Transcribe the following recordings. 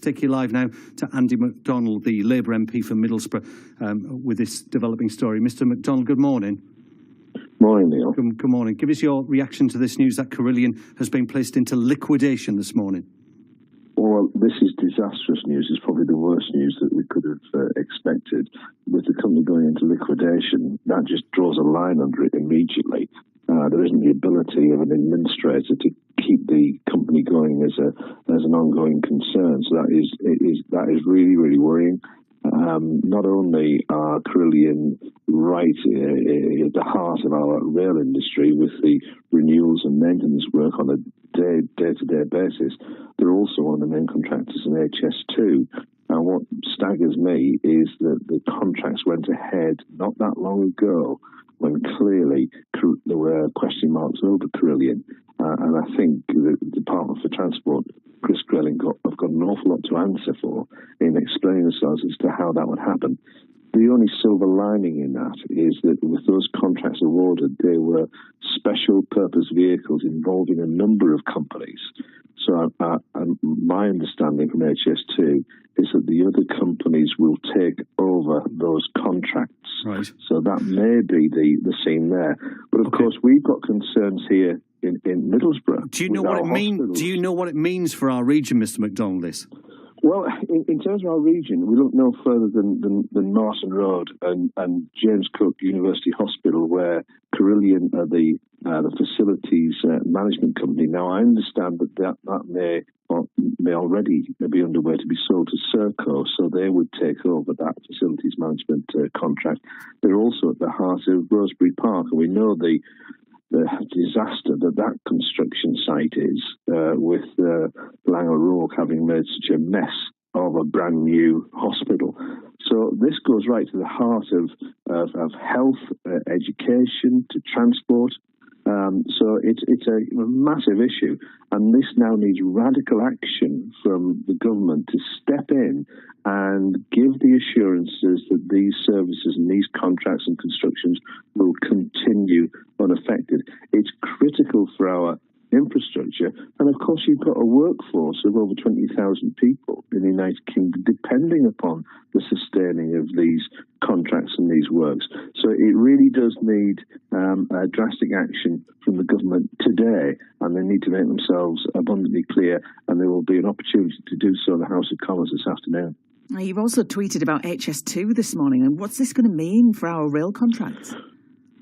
take you live now to Andy MacDonald, the Labour MP for Middlesbrough, with this developing story. Mr MacDonald, good morning. Morning, Neil. Good morning. Give us your reaction to this news that Carillion has been placed into liquidation this morning. Well, this is disastrous news. It's probably the worst news that we could have expected. With the company going into liquidation, that just draws a line under it immediately. There isn't the ability of an administrator to keep the company going as an ongoing concern. So that is really, really worrying. Not only are Carillion right at the heart of our rail industry with the renewals and maintenance work on a day-to-day basis, they're also one of the main contractors in HS2. And what staggers me is that the contracts went ahead not that long ago when clearly there were question marks over Carillion. And I think the Department for Transport, Chris Grayling, have got an awful lot to answer for in explaining themselves as to how that would happen. The only silver lining in that is that with those contracts awarded, they were special purpose vehicles involving a number of companies. So my understanding from HS2 is that the other companies will take over those contracts. Right. So that may be the scene there. But of course, we've got concerns here in Middlesbrough. Do you know what it means? Do you know what it means for our region, Mr MacDonald, this? Well, in terms of our region, we look no further than Martin Road and James Cook University Hospital, where Carillion are the facilities management company. Now, I understand that may already be underway to be sold to Serco, so they would take over that facilities management contract. They're also at the heart of Rosebery Park, and we know the disaster that construction site is, with Laing O'Rourke having made such a mess of a brand new hospital. So this goes right to the heart of health, education, to transport. So it's a massive issue, and this now needs radical action from the government to step in and give the assurances that these services and these contracts and constructions will continue unaffected. It's critical for our infrastructure, and of course you've got a workforce of over 20,000 people in the United Kingdom depending upon the sustaining of these contracts and these works. So it really does need drastic action from the government today, and they need to make themselves abundantly clear, and there will be an opportunity to do so in the House of Commons this afternoon. Now, you've also tweeted about HS2 this morning, and what's this going to mean for our rail contracts?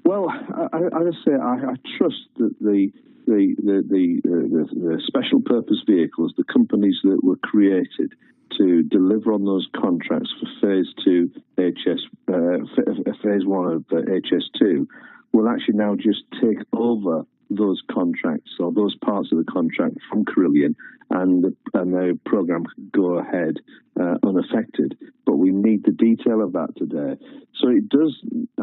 Well, I must say I trust that the special purpose vehicles, the companies that were created to deliver on those contracts for phase 1 of HS2, will actually now just take over those contracts or those parts of the contract from Carillion, and the programme can go ahead unaffected. But we need the detail of that today. So it does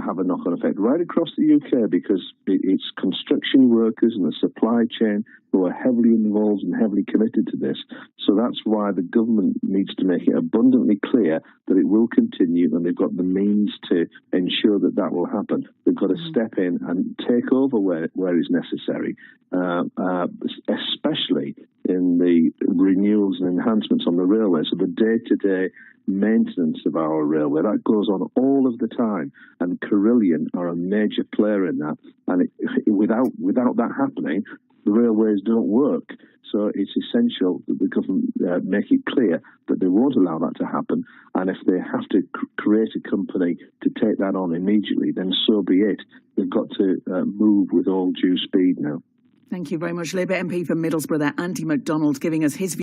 have a knock-on effect right across the UK, because it's construction workers and the supply chain who are heavily involved and heavily committed to this. So that's why the government needs to make it abundantly clear that it will continue, and they've got the means to ensure that that will happen. They've got to step in and take over where is necessary, especially in the renewals and enhancements on the railway. So the day-to-day maintenance of our railway, that goes on all of the time, and Carillion are a major player in that. And without that happening, the railways don't work. So it's essential that the government make it clear that they won't allow that to happen. And if they have to create a company to take that on immediately, then so be it. They've got to move with all due speed now. Thank you very much. Labour MP for Middlesbrough there, Andy MacDonald, giving us his view.